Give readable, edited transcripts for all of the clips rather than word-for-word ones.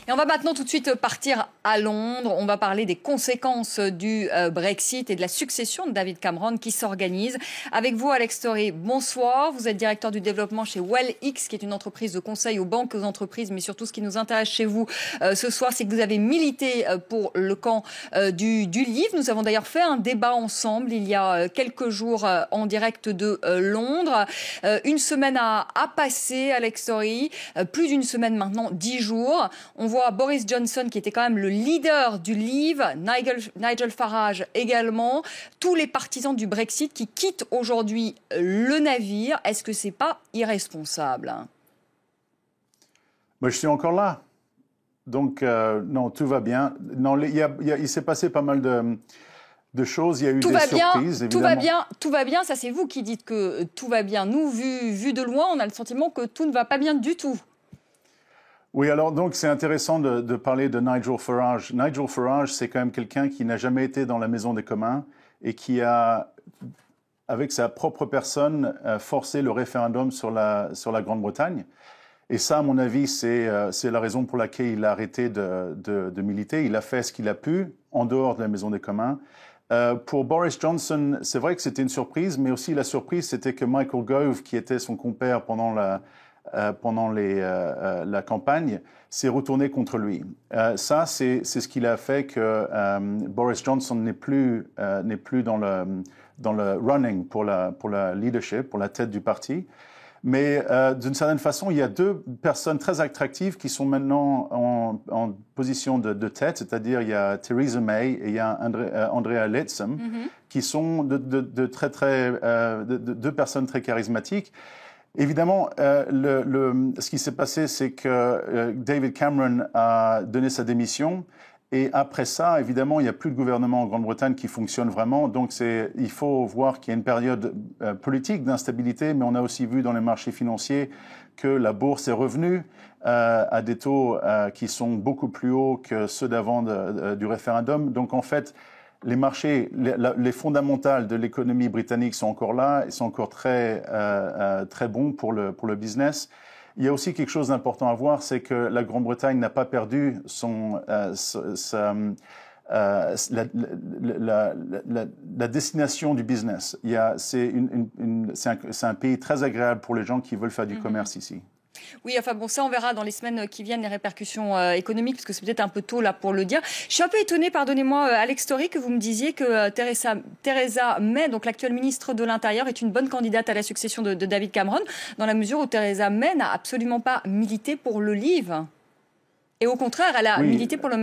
Et on va maintenant tout de suite partir à Londres. On va parler des conséquences du Brexit et de la succession de David Cameron qui s'organise. Avec vous, Alex Story, bonsoir. Vous êtes directeur du développement chez WellX, qui est une entreprise de conseil aux banques, aux entreprises. Mais surtout, ce qui nous intéresse chez vous ce soir, c'est que vous avez milité pour le camp du Leave. Nous avons d'ailleurs fait un débat ensemble il y a quelques jours en direct de Londres. Une semaine à passer, Alex Story. Plus d'une semaine maintenant, 10 jours. On voit Boris Johnson, qui était quand même le leader du Leave, Nigel Farage également, tous les partisans du Brexit qui quittent aujourd'hui le navire. Est-ce que c'est pas irresponsable? Moi, je suis encore là. Donc, non, tout va bien. Non, il s'est passé pas mal de choses. Il y a eu des surprises, évidemment. Tout va bien. Ça, c'est vous qui dites que tout va bien. Nous, vu de loin, on a le sentiment que tout ne va pas bien du tout. Oui, alors donc c'est intéressant de parler de Nigel Farage. Nigel Farage, c'est quand même quelqu'un qui n'a jamais été dans la Maison des communs et qui a, avec sa propre personne, forcé le référendum sur la Grande-Bretagne. Et ça, à mon avis, c'est la raison pour laquelle il a arrêté de militer. Il a fait ce qu'il a pu en dehors de la Maison des communs. Pour Boris Johnson, c'est vrai que c'était une surprise, mais aussi la surprise, c'était que Michael Gove, qui était son compère pendant la campagne, s'est retourné contre lui. Ça, c'est ce qui a fait que Boris Johnson n'est plus dans le running pour la leadership, pour la tête du parti. Mais d'une certaine façon, il y a deux personnes très attractives qui sont maintenant en position de tête, c'est-à-dire il y a Theresa May et il y a Andrea Leadsom, qui sont deux personnes très charismatiques. Évidemment, ce qui s'est passé, c'est que David Cameron a donné sa démission. Et après ça, évidemment, il n'y a plus de gouvernement en Grande-Bretagne qui fonctionne vraiment. Donc, il faut voir qu'il y a une période politique d'instabilité, mais on a aussi vu dans les marchés financiers que la bourse est revenue à des taux qui sont beaucoup plus hauts que ceux d'avant du référendum. Donc, en fait, les marchés, les fondamentales de l'économie britannique sont encore là, ils sont encore très bons pour le business. Il y a aussi quelque chose d'important à voir, c'est que la Grande-Bretagne n'a pas perdu la destination du business. C'est un pays très agréable pour les gens qui veulent faire du commerce ici. Oui, enfin bon, ça on verra dans les semaines qui viennent les répercussions économiques, parce que c'est peut-être un peu tôt là pour le dire. Je suis un peu étonnée, pardonnez-moi Alex Story, que vous me disiez que Theresa May, donc l'actuelle ministre de l'Intérieur, est une bonne candidate à la succession de David Cameron, dans la mesure où Theresa May n'a absolument pas milité pour le Leave. Et au contraire, elle a milité pour le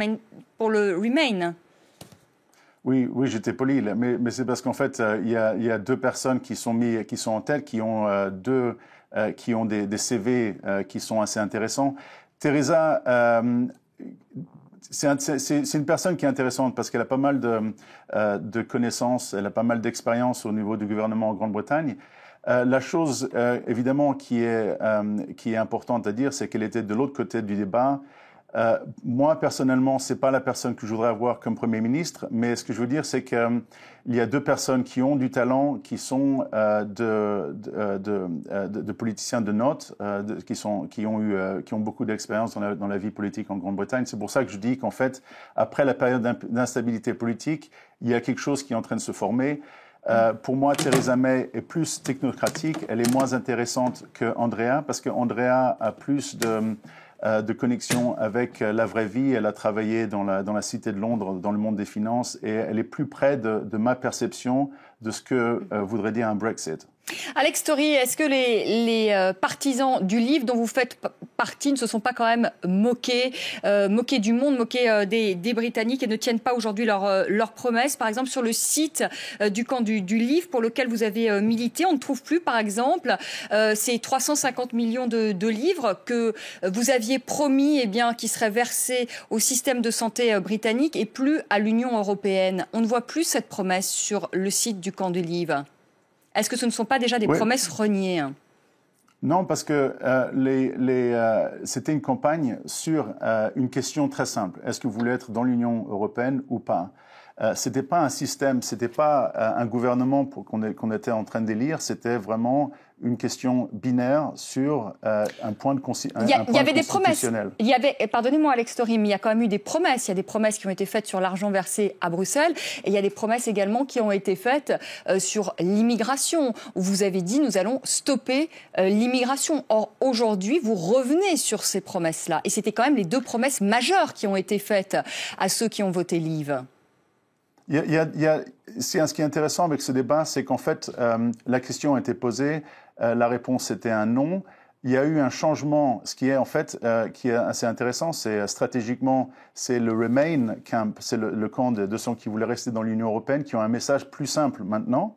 Remain. Oui, j'étais poli, mais c'est parce qu'en fait, il y a deux personnes qui sont en tête, qui ont des CV qui sont assez intéressants. Theresa, c'est une personne qui est intéressante parce qu'elle a pas mal de connaissances, elle a pas mal d'expérience au niveau du gouvernement en Grande-Bretagne. La chose, évidemment, qui est importante à dire, c'est qu'elle était de l'autre côté du débat. Moi, personnellement, c'est pas la personne que je voudrais avoir comme Premier ministre, mais ce que je veux dire, c'est qu'il y a deux personnes qui ont du talent, qui sont de politiciens de note, qui ont beaucoup d'expérience dans la vie politique en Grande-Bretagne. C'est pour ça que je dis qu'en fait, après la période d'instabilité politique, il y a quelque chose qui est en train de se former. Pour moi, Theresa May est plus technocratique, elle est moins intéressante que Andrea, parce que Andrea a plus de connexion avec la vraie vie. Elle a travaillé dans la Cité de Londres, dans le monde des finances, et elle est plus près de ma perception de ce que voudrait dire un Brexit. Alex Story, est-ce que les partisans du Leave dont vous faites partie ne se sont pas quand même moqués du monde, moqués des Britanniques et ne tiennent pas aujourd'hui leurs promesses? Par exemple, sur le site du camp du Leave pour lequel vous avez milité, on ne trouve plus, par exemple, ces 350 millions de livres que vous aviez promis qui seraient versés au système de santé britannique et plus à l'Union européenne. On ne voit plus cette promesse sur le site du camp du Leave. Est-ce que ce ne sont pas déjà des promesses reniées? Non, parce que c'était une campagne sur une question très simple. Est-ce que vous voulez être dans l'Union européenne ou pas? C'était pas un système, c'était pas un gouvernement qu'on était en train d'élire, c'était vraiment une question binaire sur un point de constitutionnel. Il y avait des promesses. Pardonnez-moi Alex Story, mais il y a quand même eu des promesses. Il y a des promesses qui ont été faites sur l'argent versé à Bruxelles et il y a des promesses également qui ont été faites sur l'immigration, où vous avez dit nous allons stopper l'immigration. Or, aujourd'hui, vous revenez sur ces promesses-là. Et c'était quand même les 2 promesses majeures qui ont été faites à ceux qui ont voté Leave. Ce qui est intéressant avec ce débat, c'est qu'en fait, la question a été posée, la réponse était un non. Il y a eu un changement, ce qui est en fait qui est assez intéressant, c'est stratégiquement, c'est le Remain camp, c'est le camp de ceux qui voulaient rester dans l'Union européenne, qui ont un message plus simple maintenant.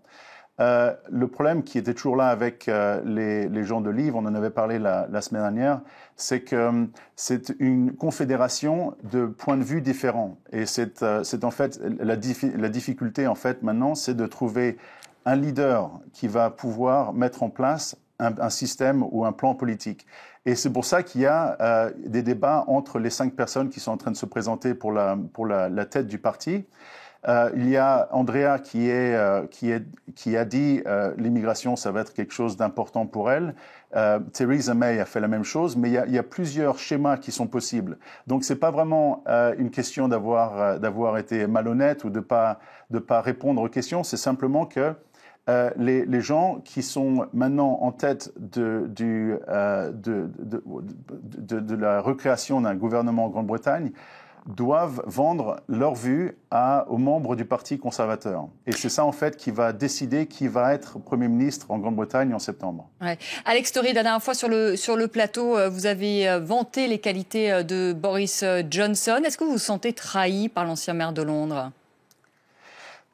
Le problème qui était toujours là avec les gens de Leave, on en avait parlé la semaine dernière, c'est que c'est une confédération de points de vue différents. Et c'est en fait la difficulté en fait maintenant, c'est de trouver un leader qui va pouvoir mettre en place un système ou un plan politique. Et c'est pour ça qu'il y a des débats entre les 5 personnes qui sont en train de se présenter pour la tête du parti. Il y a Andrea qui a dit l'immigration, ça va être quelque chose d'important pour elle. Theresa May a fait la même chose, mais il y a plusieurs schémas qui sont possibles. Donc c'est pas vraiment une question d'avoir été malhonnête ou de pas répondre aux questions. C'est simplement que les gens qui sont maintenant en tête de la recréation d'un gouvernement en Grande-Bretagne doivent vendre leur vue aux membres du Parti conservateur. Et c'est ça, en fait, qui va décider qui va être Premier ministre en Grande-Bretagne en septembre. Ouais. Alex Story, la dernière fois sur le plateau, vous avez vanté les qualités de Boris Johnson. Est-ce que vous vous sentez trahi par l'ancien maire de Londres ?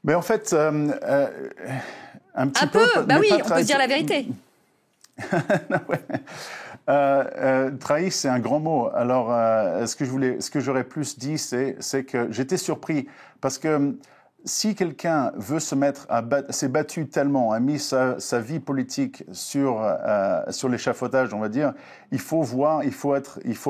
Mais en fait, un petit peu. Bah oui, on peut se dire la vérité. Trahi, c'est un grand mot. Alors, ce que j'aurais plus dit, c'est que j'étais surpris parce que si quelqu'un veut s'est battu tellement, a mis sa vie politique sur l'échafaudage, on va dire, il faut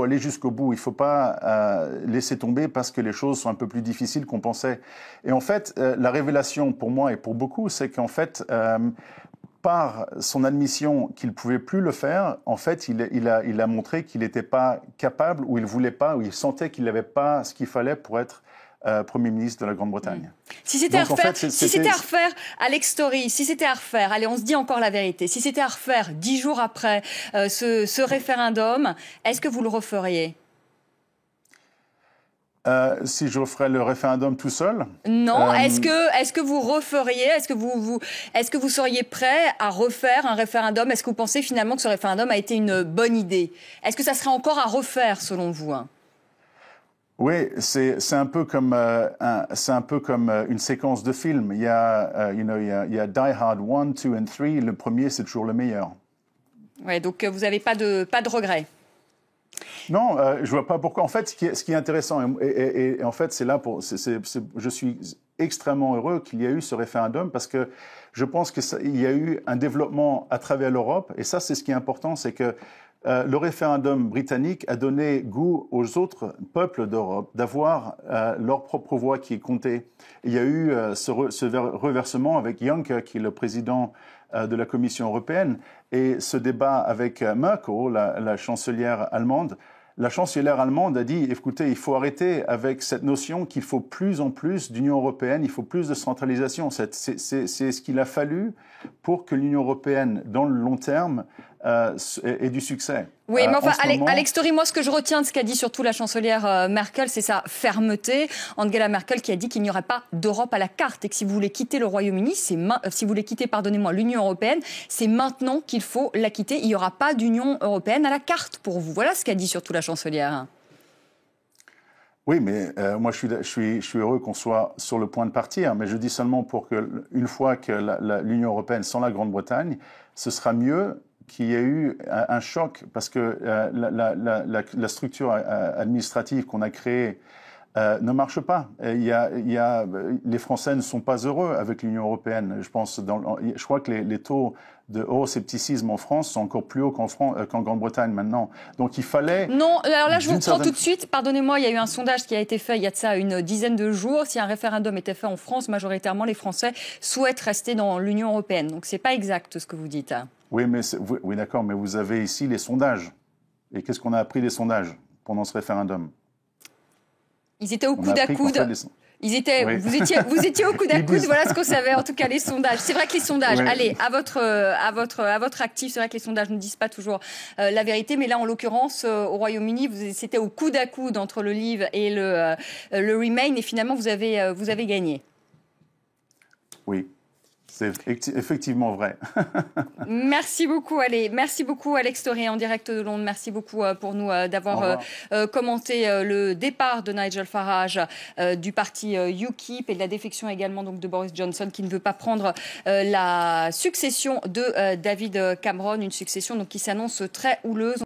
aller jusqu'au bout. Il faut pas laisser tomber parce que les choses sont un peu plus difficiles qu'on pensait. Et en fait, la révélation pour moi et pour beaucoup, c'est qu'en fait, par son admission qu'il pouvait plus le faire, en fait, il a montré qu'il n'était pas capable, ou il voulait pas, ou il sentait qu'il n'avait pas ce qu'il fallait pour être Premier ministre de la Grande-Bretagne. Si c'était à refaire, Alex Story, si c'était à refaire, allez, on se dit encore la vérité, si c'était à refaire 10 jours après ce référendum, est-ce que vous le referiez ? Si je ferais le référendum tout seul? Non. Est-ce que vous referiez? Est-ce que vous seriez prêt à refaire un référendum? Est-ce que vous pensez finalement que ce référendum a été une bonne idée? Est-ce que ça serait encore à refaire selon vous? Oui, c'est un peu comme une séquence de film. Il y a Die Hard 1, 2 et 3. Le premier, c'est toujours le meilleur. Ouais, donc vous n'avez pas de regrets. Non, je vois pas pourquoi. En fait, ce qui est intéressant, et en fait, je suis extrêmement heureux qu'il y ait eu ce référendum parce que je pense qu'il y a eu un développement à travers l'Europe, et ça, c'est ce qui est important, c'est que le référendum britannique a donné goût aux autres peuples d'Europe d'avoir leur propre voix qui est comptée. Il y a eu ce reversement avec Juncker, qui est le président de la Commission européenne, et ce débat avec Merkel, la chancelière allemande. La chancelière allemande a dit, écoutez, il faut arrêter avec cette notion qu'il faut plus en plus d'Union européenne, il faut plus de centralisation. C'est ce qu'il a fallu pour que l'Union européenne, dans le long terme, ait du succès. Oui, mais enfin, Alex Story, moi, ce que je retiens de ce qu'a dit surtout la chancelière Merkel, c'est sa fermeté. Angela Merkel qui a dit qu'il n'y aurait pas d'Europe à la carte et que si vous voulez quitter le Royaume-Uni, si vous voulez quitter, l'Union européenne, c'est maintenant qu'il faut la quitter. Il n'y aura pas d'Union européenne à la carte pour vous. Voilà ce qu'a dit surtout la chancelière. Oui, mais moi, je suis heureux qu'on soit sur le point de partir, mais je dis seulement pour que, une fois que l'Union européenne sans la Grande-Bretagne, ce sera mieux qu'il y ait eu un choc, parce que la structure administrative qu'on a créée ne marche pas. Les Français ne sont pas heureux avec l'Union européenne. Je crois que les taux de euroscepticisme en France sont encore plus hauts qu'en Grande-Bretagne maintenant. Donc il fallait... Non, alors là je vous reprends tout de suite. Pardonnez-moi, il y a eu un sondage qui a été fait il y a de ça une dizaine de jours. Si un référendum était fait en France, majoritairement les Français souhaitent rester dans l'Union européenne. Donc c'est pas exact ce que vous dites. Oui, oui, d'accord, mais vous avez ici les sondages. Et qu'est-ce qu'on a appris des sondages pendant ce référendum? Ils étaient au coude à coude. Oui. Vous étiez au coude à coude, voilà ce qu'on savait, en tout cas les sondages. C'est vrai que les sondages, oui. Allez, à votre actif, c'est vrai que les sondages ne disent pas toujours la vérité, mais là, en l'occurrence, au Royaume-Uni, c'était au coude à coude entre le Leave et le Remain, et finalement, vous avez gagné. Oui. C'est effectivement vrai. Merci beaucoup, Alex Torrey, en direct de Londres. Merci beaucoup pour nous d'avoir commenté le départ de Nigel Farage du parti UKIP et de la défection également donc, de Boris Johnson qui ne veut pas prendre la succession de David Cameron, une succession donc, qui s'annonce très houleuse.